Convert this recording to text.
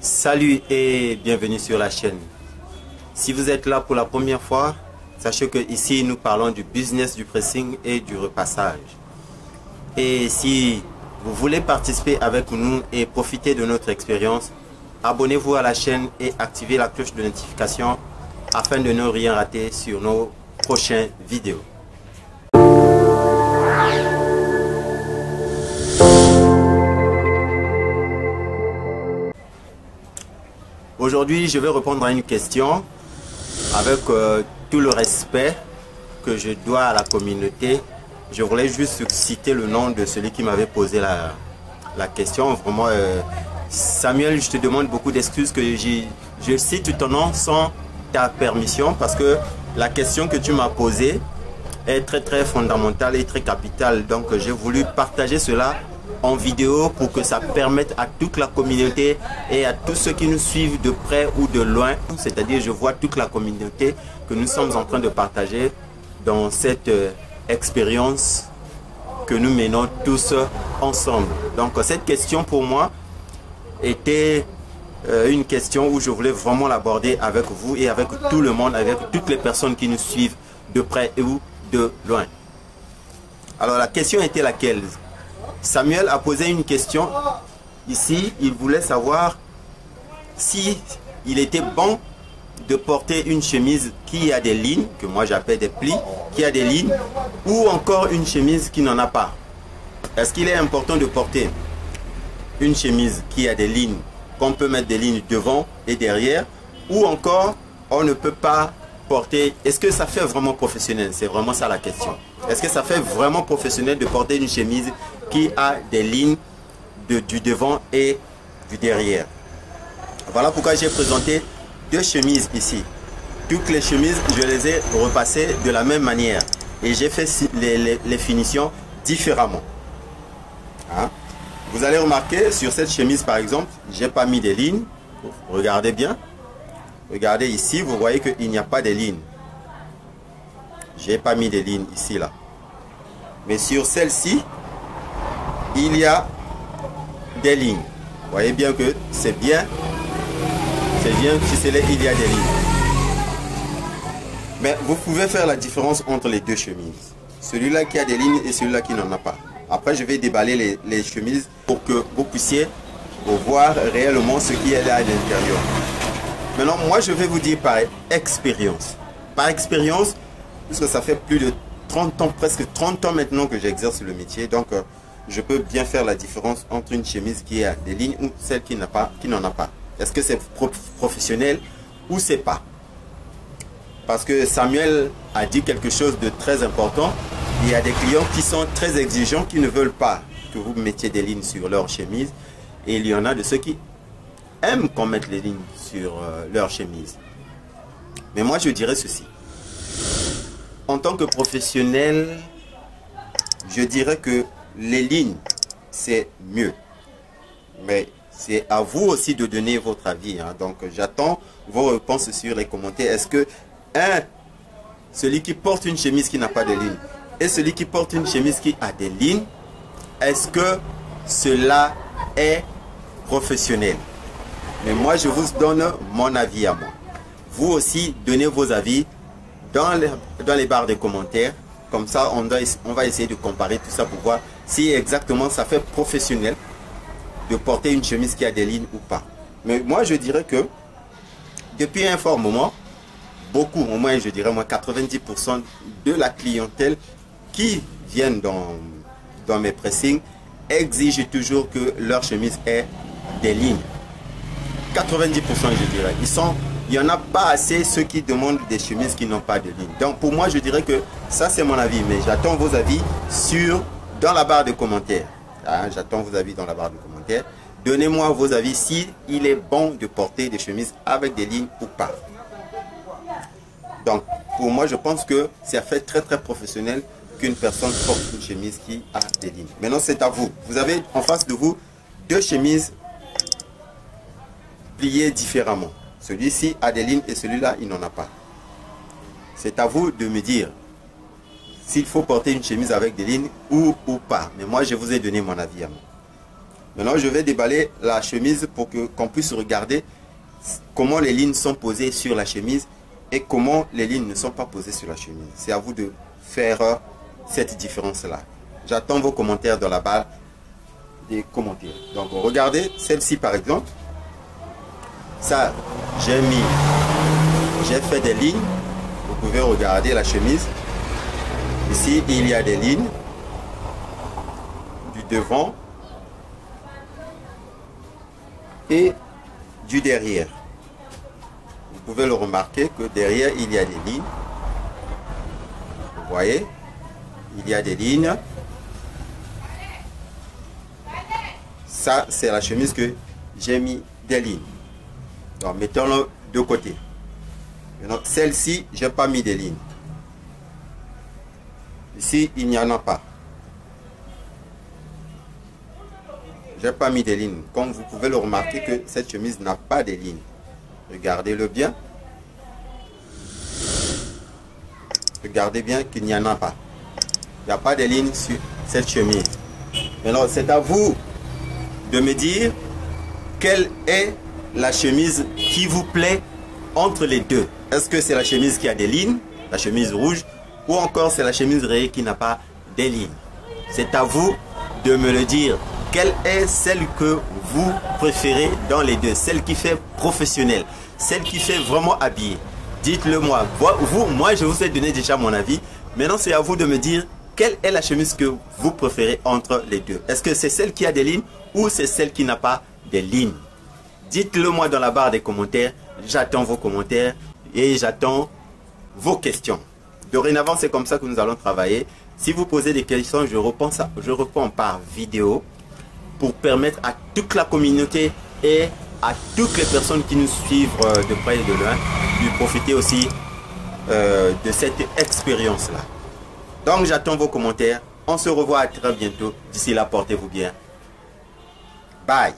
Salut et bienvenue sur la chaîne. Si vous êtes là pour la première fois, sachez que ici nous parlons du business du pressing et du repassage. Et si vous voulez participer avec nous et profiter de notre expérience, abonnez-vous à la chaîne et activez la cloche de notification afin de ne rien rater sur nos prochaines vidéos. Aujourd'hui, je vais répondre à une question avec tout le respect que je dois à la communauté. Je voulais juste citer le nom de celui qui m'avait posé la question. Vraiment, Samuel, je te demande beaucoup d'excuses que je cite ton nom sans ta permission parce que la question que tu m'as posée est très fondamentale et très capitale. Donc, j'ai voulu partager cela en vidéo pour que ça permette à toute la communauté et à tous ceux qui nous suivent de près ou de loin, c'est-à-dire je vois toute la communauté que nous sommes en train de partager dans cette expérience que nous menons tous ensemble. Donc cette question pour moi était une question où je voulais vraiment l'aborder avec vous et avec tout le monde, avec toutes les personnes qui nous suivent de près ou de loin. Alors la question était laquelle? Samuel a posé une question ici. Il voulait savoir si il était bon de porter une chemise qui a des lignes, que moi j'appelle des plis, qui a des lignes, ou encore une chemise qui n'en a pas. Est-ce qu'il est important de porter une chemise qui a des lignes, qu'on peut mettre des lignes devant et derrière, ou encore on ne peut pas porter? Est-ce que ça fait vraiment professionnel? C'est vraiment ça la question. Est-ce que ça fait vraiment professionnel de porter une chemise qui a des lignes du devant et du derrière? Voilà pourquoi j'ai présenté deux chemises ici. Toutes les chemises, je les ai repassées de la même manière et j'ai fait les finitions différemment. Hein? Vous allez remarquer sur cette chemise par exemple, j'ai pas mis des lignes. Regardez bien. Regardez ici, vous voyez qu'il n'y a pas de lignes. J'ai pas mis des lignes ici là. Mais sur celle-ci, il y a des lignes. Vous voyez bien que c'est bien ficelé, il y a des lignes. Mais vous pouvez faire la différence entre les deux chemises. Celui-là qui a des lignes et celui-là qui n'en a pas. Après, je vais déballer les chemises pour que vous puissiez voir réellement ce qui est là à l'intérieur. Maintenant, moi, je vais vous dire par expérience. Par expérience, puisque ça fait plus de 30 ans, presque 30 ans maintenant que j'exerce le métier. Donc, je peux bien faire la différence entre une chemise qui a des lignes ou celle qui n'en a pas. Est-ce que c'est professionnel ou c'est pas? Parce que Samuel a dit quelque chose de très important. Il y a des clients qui sont très exigeants, qui ne veulent pas que vous mettiez des lignes sur leur chemise. Et il y en a de ceux qui aiment qu'on mette les lignes sur leur chemise. Mais moi, je dirais ceci. En tant que professionnel, je dirais que les lignes, c'est mieux. Mais c'est à vous aussi de donner votre avis. Hein. Donc, j'attends vos réponses sur les commentaires. Est-ce que, celui qui porte une chemise qui n'a pas de lignes et celui qui porte une chemise qui a des lignes, est-ce que cela est professionnel? Mais moi, je vous donne mon avis à moi. Vous aussi, donnez vos avis dans les barres de commentaires. Comme ça, on va essayer de comparer tout ça pour voir si exactement ça fait professionnel de porter une chemise qui a des lignes ou pas. Mais moi, je dirais que depuis un fort moment, beaucoup, au moins je dirais moi 90% de la clientèle qui viennent dans mes pressings exigent toujours que leur chemise ait des lignes. 90% je dirais. Il n'y en a pas assez ceux qui demandent des chemises qui n'ont pas de ligne. Donc pour moi, je dirais que ça c'est mon avis. Mais j'attends vos avis dans la barre de commentaires. Hein, j'attends vos avis dans la barre de commentaires. Donnez-moi vos avis si il est bon de porter des chemises avec des lignes ou pas. Donc pour moi, je pense que ça fait très professionnel qu'une personne porte une chemise qui a des lignes. Maintenant, c'est à vous. Vous avez en face de vous deux chemises pliées différemment. Celui-ci a des lignes et celui-là, il n'en a pas. C'est à vous de me dire s'il faut porter une chemise avec des lignes ou pas. Mais moi, je vous ai donné mon avis à moi. Maintenant, je vais déballer la chemise pour qu'on puisse regarder comment les lignes sont posées sur la chemise et comment les lignes ne sont pas posées sur la chemise. C'est à vous de faire cette différence-là. J'attends vos commentaires dans la barre des commentaires. Donc, regardez celle-ci par exemple. Ça, j'ai fait des lignes. Vous pouvez regarder la chemise. Ici, il y a des lignes du devant et du derrière. Vous pouvez le remarquer que derrière, il y a des lignes. Vous voyez, il y a des lignes. Ça, c'est la chemise que j'ai mis des lignes. Donc, mettons-le de côté. Maintenant, celle-ci, je n'ai pas mis des lignes. Ici, il n'y en a pas. Je n'ai pas mis des lignes. Comme vous pouvez le remarquer que cette chemise n'a pas de lignes. Regardez-le bien. Regardez bien qu'il n'y en a pas. Il n'y a pas de lignes sur cette chemise. Maintenant, c'est à vous de me dire quelle est la chemise qui vous plaît entre les deux. Est-ce que c'est la chemise qui a des lignes, la chemise rouge, ou encore c'est la chemise rayée qui n'a pas des lignes? C'est à vous de me le dire. Quelle est celle que vous préférez dans les deux? Celle qui fait professionnelle, celle qui fait vraiment habillé. Dites-le moi. Moi, je vous ai donné déjà mon avis. Maintenant, c'est à vous de me dire quelle est la chemise que vous préférez entre les deux. Est-ce que c'est celle qui a des lignes ou c'est celle qui n'a pas des lignes? Dites-le moi dans la barre des commentaires. J'attends vos commentaires et j'attends vos questions. Dorénavant, c'est comme ça que nous allons travailler. Si vous posez des questions, je réponds par vidéo pour permettre à toute la communauté et à toutes les personnes qui nous suivent de près et de loin de profiter aussi de cette expérience-là. Donc, j'attends vos commentaires. On se revoit à très bientôt. D'ici là, portez-vous bien. Bye.